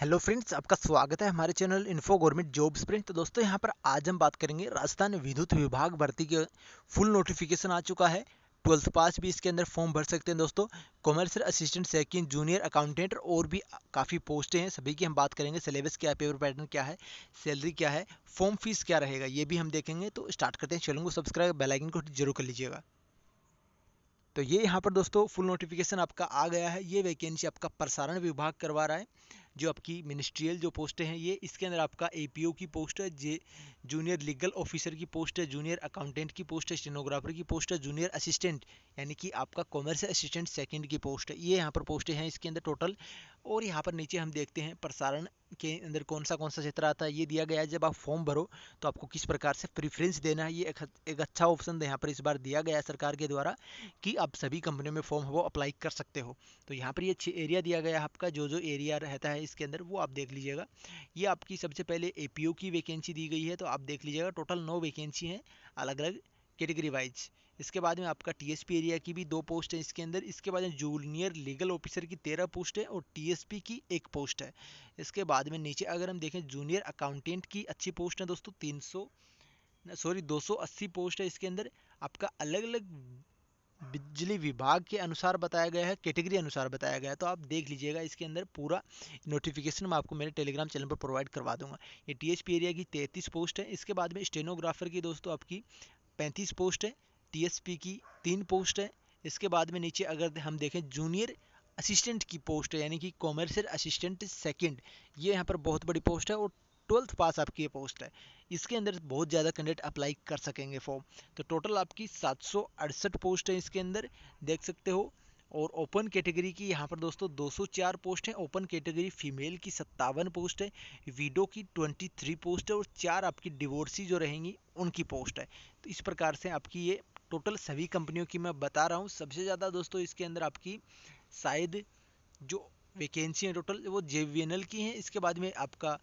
Hello friends, आपका स्वागत है हमारे चैनल इन्फो गवर्नमेंट जॉब्स पे। तो दोस्तों यहाँ पर आज हम बात करेंगे राजस्थान विद्युत विभाग भर्ती के फुल नोटिफिकेशन आ चुका है। 12th पास भी इसके अंदर फॉर्म भर सकते हैं दोस्तों। Commercial assistant, second junior accountant और भी काफ़ी पोस्टें हैं, सभी की हम बात करेंगे। सिलेबस क्या है, पेपर पैटर्न क्या है, सैलरी क्या है, फॉर्म फीस क्या रहेगा, ये भी हम देखेंगे। तो स्टार्ट करते हैं। चैनल को सब्सक्राइब, बेल आइकन को जरूर कर लीजिएगा। तो ये यहाँ पर दोस्तों फुल नोटिफिकेशन आपका आ गया है। ये वैकेंसी आपका प्रसारण विभाग करवा रहा है। जो आपकी मिनिस्ट्रियल जो पोस्टें हैं, ये इसके अंदर आपका एपीओ की पोस्ट है, जे जूनियर लीगल ऑफिसर की पोस्ट है, जूनियर अकाउंटेंट की पोस्ट है, स्टेनोग्राफर की पोस्ट है, जूनियर असिस्टेंट यानी कि आपका कॉमर्शियल असिस्टेंट सेकंड की पोस्ट है। ये यहाँ पर पोस्टें हैं इसके अंदर टोटल। और यहाँ पर नीचे हम देखते हैं प्रसारण के अंदर कौन सा क्षेत्र आता है, ये दिया गया है। जब आप फॉर्म भरो तो आपको किस प्रकार से प्रेफरेंस देना है, ये एक अच्छा ऑप्शन यहाँ पर इस बार दिया गया है सरकार के द्वारा कि आप सभी कंपनियों में फॉर्म वो अप्लाई कर सकते हो। तो यहाँ पर ये एरिया दिया गया है आपका, जो जो एरिया रहता है इसके अंदर वो आप देख लीजिएगा। ये आपकी सबसे पहले एपीओ की वैकेंसी दी गई है, तो आप देख लीजिएगा। टोटल 9 वैकेंसी हैं अलग अलग कैटेगरी वाइज। इसके बाद में आपका टीएसपी एरिया की भी 2 पोस्ट है इसके अंदर। इसके बाद में जूनियर लीगल ऑफिसर की 13 पोस्ट है और टीएसपी की 1 पोस्ट है। इसके बाद में नीचे अगर हम देखें, जूनियर अकाउंटेंट की अच्छी पोस्ट है दोस्तों, 280 पोस्ट है इसके अंदर। आपका अलग अलग बिजली विभाग के अनुसार बताया गया है, कैटेगरी अनुसार बताया गया है। तो आप देख लीजिएगा, इसके अंदर पूरा नोटिफिकेशन मैं आपको मेरे टेलीग्राम चैनल पर प्रोवाइड करवा दूंगा। ये टीएसपी एरिया की 33 पोस्ट है। इसके बाद में स्टेनोग्राफर की दोस्तों आपकी 35 पोस्ट है। टीएसपी की 3 पोस्ट है। इसके बाद में नीचे अगर हम देखें, जूनियर असिस्टेंट की पोस्ट है यानी कि कॉमर्शियल असिस्टेंट सेकंड, ये यहाँ पर बहुत बड़ी पोस्ट है और 12th पास आपकी ये पोस्ट है। इसके अंदर बहुत ज़्यादा कैंडिडेट अप्लाई कर सकेंगे फॉर्म। तो टोटल आपकी 768 पोस्ट है इसके अंदर, देख सकते हो। और ओपन कैटेगरी की यहाँ पर दोस्तों 204 पोस्ट है। ओपन कैटेगरी फीमेल की 57 पोस्ट है, विडो की 23 पोस्ट है और 4 आपकी डिवोर्सी जो रहेंगी उनकी पोस्ट है। तो इस प्रकार से आपकी ये टोटल सभी कंपनियों की मैं बता रहा हूँ। सबसे ज़्यादा दोस्तों इसके अंदर आपकी शायद जो वैकेंसी है टोटल वो जेवीएनएल की हैं। इसके बाद में आपका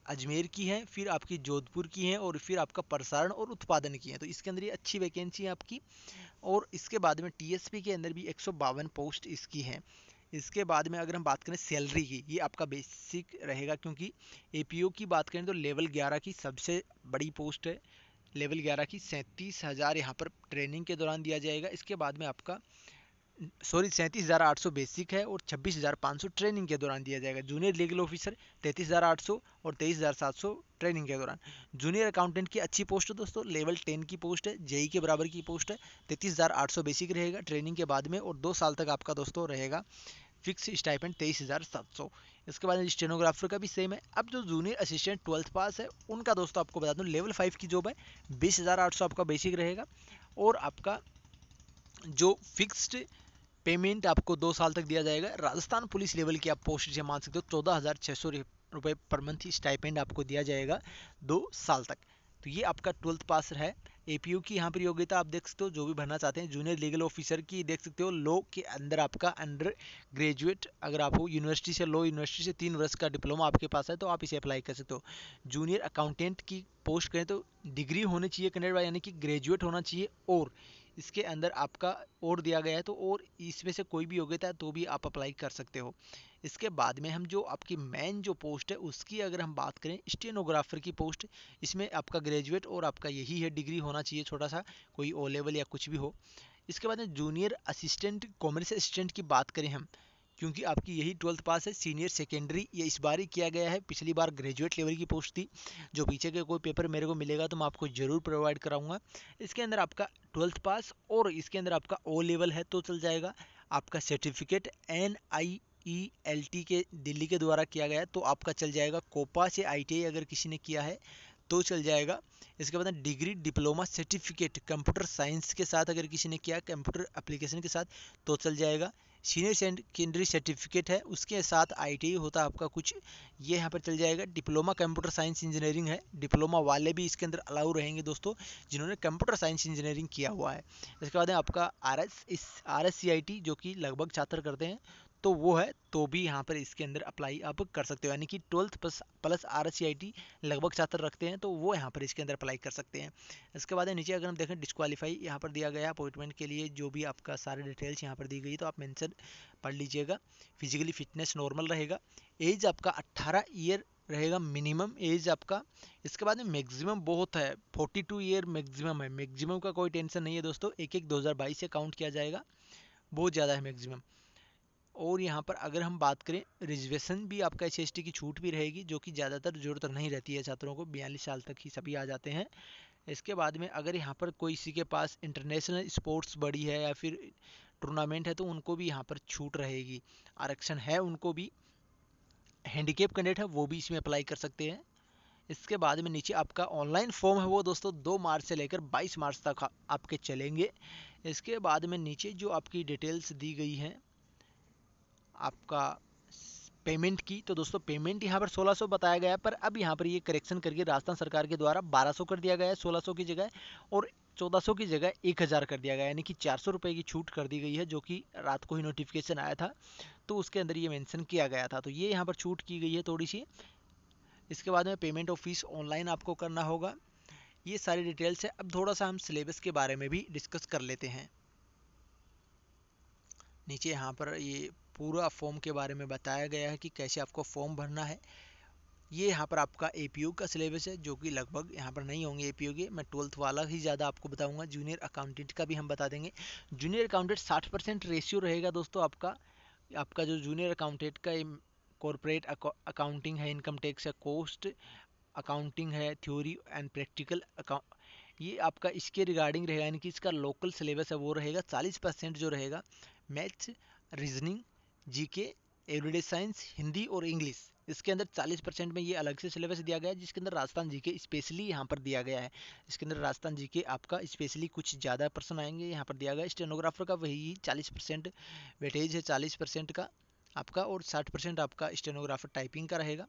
अजमेर की है, फिर आपकी जोधपुर की है और फिर आपका प्रसारण और उत्पादन की है। तो इसके अंदर ये अच्छी वैकेंसी है आपकी। और इसके बाद में टीएसपी के अंदर भी 152 पोस्ट इसकी हैं। इसके बाद में अगर हम बात करें सैलरी की, ये आपका बेसिक रहेगा, क्योंकि एपीओ की बात करें तो लेवल 11 की सबसे बड़ी पोस्ट है। लेवल 11 की 37,000 यहाँ पर ट्रेनिंग के दौरान दिया जाएगा। इसके बाद में आपका 37,800 बेसिक है और 26,500 ट्रेनिंग के दौरान दिया जाएगा। जूनियर लीगल ऑफिसर 33,800 और 23,700 ट्रेनिंग के दौरान। जूनियर अकाउंटेंट की अच्छी पोस्ट है दोस्तों, लेवल 10 की पोस्ट है, जेई के बराबर की पोस्ट है। 33,800 बेसिक रहेगा ट्रेनिंग के बाद में, और 2 साल तक आपका दोस्तों रहेगा फिक्स स्टाइपेंड 23,700। इसके बाद स्टेनोग्राफर का भी सेम है। अब जो जूनियर असिस्टेंट 12th पास है उनका दोस्तों आपको बता दूं, लेवल 5 की जॉब है, 20,800 आपका बेसिक रहेगा। और आपका जो फिक्स्ड पेमेंट आपको 2 साल तक दिया जाएगा। राजस्थान पुलिस लेवल की आप पोस्ट से मान सकते हो, 14,600 रुपये पर मंथ स्टाइपेंड आपको दिया जाएगा 2 साल तक। तो ये आपका 12th पास है। एपीयू की यहाँ पर योग्यता आप देख सकते हो, जो भी भरना चाहते हैं। जूनियर लीगल ऑफिसर की देख सकते हो, लॉ के अंदर आपका अंडर ग्रेजुएट अगर आप हो, यूनिवर्सिटी से, लॉ यूनिवर्सिटी से 3 वर्ष का डिप्लोमा आपके पास है तो आप इसे अप्लाई कर सकते हो। जूनियर अकाउंटेंट की पोस्ट करें तो डिग्री होनी चाहिए कैंडिडेट, यानी कि ग्रेजुएट होना चाहिए। और इसके अंदर आपका और दिया गया है, तो और इसमें से कोई भी योग्यता है तो भी आप अप्लाई कर सकते हो। इसके बाद में हम जो आपकी मेन जो पोस्ट है उसकी अगर हम बात करें, स्टेनोग्राफर की पोस्ट, इसमें आपका ग्रेजुएट और आपका यही है डिग्री होना चाहिए, छोटा सा कोई ओ लेवल या कुछ भी हो। इसके बाद में जूनियर असिस्टेंट, कॉमर्स असिस्टेंट की बात करें हम, क्योंकि आपकी यही 12th पास है। सीनियर सेकेंडरी ये इस बार ही किया गया है, पिछली बार ग्रेजुएट लेवल की पोस्ट थी। जो पीछे के कोई पेपर मेरे को मिलेगा तो मैं आपको ज़रूर प्रोवाइड कराऊंगा। इसके अंदर आपका 12th पास और इसके अंदर आपका ओ लेवल है तो चल जाएगा। आपका सर्टिफिकेट NIELT के दिल्ली के द्वारा किया गया है तो आपका चल जाएगा। कोपा से ITI अगर किसी ने किया है तो चल जाएगा। इसके बाद degree diploma certificate computer science के साथ अगर किसी ने किया, कंप्यूटर एप्लीकेशन के साथ, तो चल जाएगा। सीनियर सेकेंडरी सर्टिफिकेट है उसके साथ ITI होता है आपका कुछ, ये यहाँ पर चल जाएगा। डिप्लोमा कंप्यूटर साइंस इंजीनियरिंग है, डिप्लोमा वाले भी इसके अंदर अलाउ रहेंगे दोस्तों जिन्होंने कंप्यूटर साइंस इंजीनियरिंग किया हुआ है। इसके बाद आपका RSCIT जो कि लगभग छात्र करते हैं तो वो है, तो भी यहाँ पर इसके अंदर अप्लाई आप कर सकते हो। यानी कि 12th प्लस RCIT लगभग छात्र रखते हैं तो वो यहाँ पर इसके अंदर अप्लाई कर सकते हैं। इसके बाद नीचे अगर हम देखें डिस्क्वालीफाई यहाँ पर दिया गया अपॉइंटमेंट के लिए जो भी आपका सारे डिटेल्स यहाँ पर दी गई, तो आप मेंशन पढ़ लीजिएगा। फिजिकली फिटनेस नॉर्मल रहेगा। एज आपका 18 ईयर रहेगा मिनिमम एज आपका। इसके बाद में मैक्सिमम बहुत है, 42 ईयर मैक्सिमम है। मैक्सिमम का कोई टेंशन नहीं है दोस्तों, 1/1/2022 से काउंट किया जाएगा, बहुत ज़्यादा है मैक्सिमम। और यहाँ पर अगर हम बात करें रिजर्वेशन भी आपका SC/ST की छूट भी रहेगी, जो कि ज़्यादातर ज़रूरत नहीं रहती है छात्रों को, 42 साल तक ही सभी आ जाते हैं। इसके बाद में अगर यहाँ पर कोई किसी के पास इंटरनेशनल स्पोर्ट्स बड़ी है या फिर टूर्नामेंट है तो उनको भी यहाँ पर छूट रहेगी, आरक्षण है उनको भी। हैंडीकेप कैंडिडेट है वो भी इसमें अप्लाई कर सकते हैं। इसके बाद में नीचे आपका ऑनलाइन फॉर्म है वो दोस्तों 2 मार्च से लेकर 22 मार्च तक आपके चलेंगे। इसके बाद में नीचे जो आपकी डिटेल्स दी गई हैं आपका पेमेंट की, तो दोस्तों पेमेंट यहाँ पर 1600 बताया गया है, पर अब यहाँ पर ये करेक्शन करके राजस्थान सरकार के द्वारा 1200 कर दिया गया है 1600 की जगह, और 1400 की जगह 1000 कर दिया गया है। यानी कि 400 रुपये की छूट कर दी गई है, जो कि रात को ही नोटिफिकेशन आया था तो उसके अंदर ये मेंशन किया गया था, तो ये यहाँ पर छूट की गई है थोड़ी सी। इसके बाद में पेमेंट ऑफ फीस ऑनलाइन आपको करना होगा। ये सारी डिटेल्स है। अब थोड़ा सा हम सिलेबस के बारे में भी डिस्कस कर लेते हैं। नीचे यहाँ पर ये पूरा फॉर्म के बारे में बताया गया है कि कैसे आपको फॉर्म भरना है। ये यहाँ पर आपका APU का सिलेबस है, जो कि लगभग यहाँ पर नहीं होंगे APU के, मैं 12th वाला ही ज़्यादा आपको बताऊंगा। जूनियर अकाउंटेंट का भी हम बता देंगे। जूनियर अकाउंटेंट 60% रेशियो रहेगा दोस्तों आपका। आपका जो जूनियर अकाउंटेंट का कॉर्पोरेट अकाउंटिंग है, इनकम टैक्स है, कॉस्ट अकाउंटिंग है, थ्योरी एंड प्रैक्टिकल अकाउंट, ये आपका इसके रिगार्डिंग रहेगा। यानी कि इसका लोकल सिलेबस है वो रहेगा। 40% जो रहेगा maths, reasoning, GK, everyday science, Hindi और इंग्लिश, इसके अंदर 40% में ये अलग से सिलेबस दिया गया है, जिसके अंदर राजस्थान GK स्पेशली यहाँ पर दिया गया है। इसके अंदर राजस्थान GK आपका स्पेशली कुछ ज़्यादा पर्सन आएंगे यहाँ पर दिया गया है। स्टेनोग्राफर का वही 40% वेटेज है, 40% का आपका, और 60% आपका स्टेनोग्राफर टाइपिंग का रहेगा।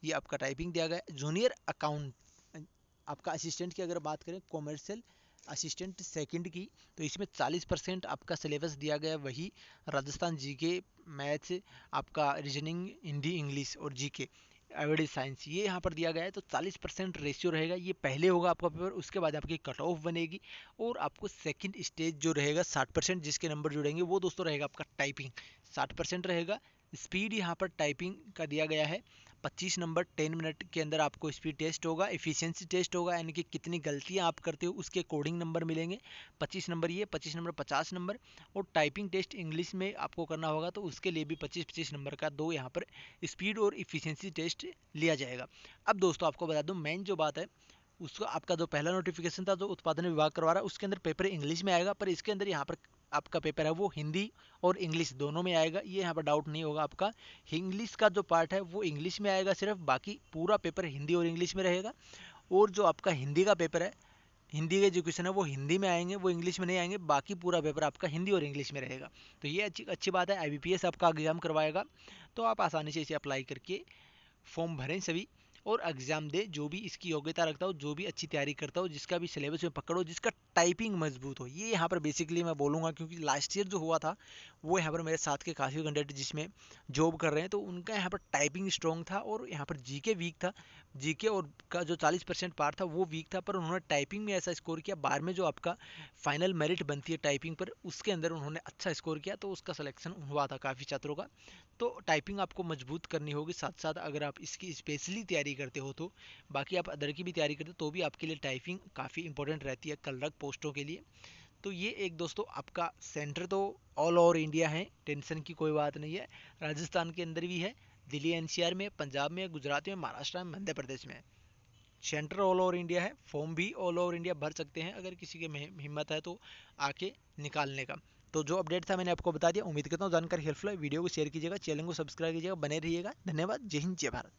ये आपका टाइपिंग दिया गया है। जूनियर अकाउंट आपका असिस्टेंट की अगर बात करें, कॉमर्शियल असिस्टेंट सेकंड की, तो इसमें 40% आपका सिलेबस दिया गया है, वही राजस्थान GK, मैथ्स, आपका रीजनिंग, हिंदी, इंग्लिश और GK, एवरेज साइंस, ये यहाँ पर दिया गया है। तो 40% रेशियो रहेगा। ये पहले होगा आपका पेपर, उसके बाद आपकी कट ऑफ बनेगी, और आपको सेकंड स्टेज जो रहेगा 60% जिसके नंबर जुड़ेंगे वो दोस्तों रहेगा आपका टाइपिंग, 60% रहेगा। स्पीड यहाँ पर टाइपिंग का दिया गया है 25 नंबर, 10 मिनट के अंदर आपको स्पीड टेस्ट होगा, एफिशिएंसी टेस्ट होगा, यानी कि कितनी गलतियां आप करते हो उसके अकॉर्डिंग नंबर मिलेंगे। 25 नंबर ये, 25 नंबर 50 नंबर, और टाइपिंग टेस्ट इंग्लिश में आपको करना होगा तो उसके लिए भी 25-25 नंबर का 2 यहाँ पर स्पीड और एफिशिएंसी टेस्ट लिया जाएगा। अब दोस्तों आपको बता दूं मेन जो बात है, उसका आपका जो पहला नोटिफिकेशन था जो उत्पादन विभाग करवा रहा है, उसके अंदर पेपर इंग्लिश में आएगा, पर इसके अंदर यहाँ पर आपका पेपर है वो हिंदी और इंग्लिश दोनों में आएगा। ये यहाँ पर डाउट नहीं होगा आपका। इंग्लिश का जो पार्ट है वो इंग्लिश में आएगा सिर्फ, बाकी पूरा पेपर हिंदी और इंग्लिश में रहेगा। और जो आपका हिंदी का पेपर है, हिंदी के जो क्वेश्चन है वो हिंदी में आएंगे, वो इंग्लिश में नहीं आएंगे, बाकी पूरा पेपर आपका हिंदी और इंग्लिश में रहेगा। तो ये अच्छी बात है। IBPS आपका एग्जाम करवाएगा, तो आप आसानी से इसे अप्लाई करके फॉर्म भरें सभी, और एग्जाम दे। जो भी इसकी योग्यता रखता हो, जो भी अच्छी तैयारी करता हो, जिसका भी सिलेबस में पकड़ो, जिसका टाइपिंग मजबूत हो, ये यहाँ पर बेसिकली मैं बोलूँगा, क्योंकि लास्ट ईयर जो हुआ था वो यहाँ पर मेरे साथ के काफ़ी कैंडिडेट जिसमें जॉब कर रहे हैं, तो उनका यहाँ पर टाइपिंग स्ट्रॉन्ग था और यहाँ पर GK वीक था। GK और का जो 40% पार्ट था वो वीक था, पर उन्होंने टाइपिंग में ऐसा स्कोर किया, बाहर में जो आपका फाइनल मेरिट बनती है टाइपिंग पर, उसके अंदर उन्होंने अच्छा स्कोर किया, तो उसका सिलेक्शन हुआ था काफ़ी छात्रों का। तो टाइपिंग आपको मजबूत करनी होगी, साथ साथ अगर आप इसकी स्पेशली तैयारी करते हो तो, बाकी आप अदर की भी तैयारी करते हो तो भी आपके लिए टाइपिंग काफ़ी इंपॉर्टेंट रहती है कलरक पोस्टों के लिए। तो ये एक दोस्तों आपका सेंटर तो ऑल ओवर इंडिया है, टेंशन की कोई बात नहीं है। राजस्थान के अंदर भी है, दिल्ली NCR में, पंजाब में, गुजरात में, महाराष्ट्र में, मध्य प्रदेश में। सेंटर ऑल ओवर इंडिया है, फॉर्म भी ऑल ओवर इंडिया भर सकते हैं अगर किसी के में हिम्मत है तो आके निकालने का। तो जो अपडेट था मैंने आपको बता दिया। उम्मीद करता हूँ जानकारी हेल्पफुल है। वीडियो को शेयर कीजिएगा, चैनल को सब्सक्राइब कीजिएगा, बने रहिएगा। धन्यवाद। जय हिंद, जय भारत।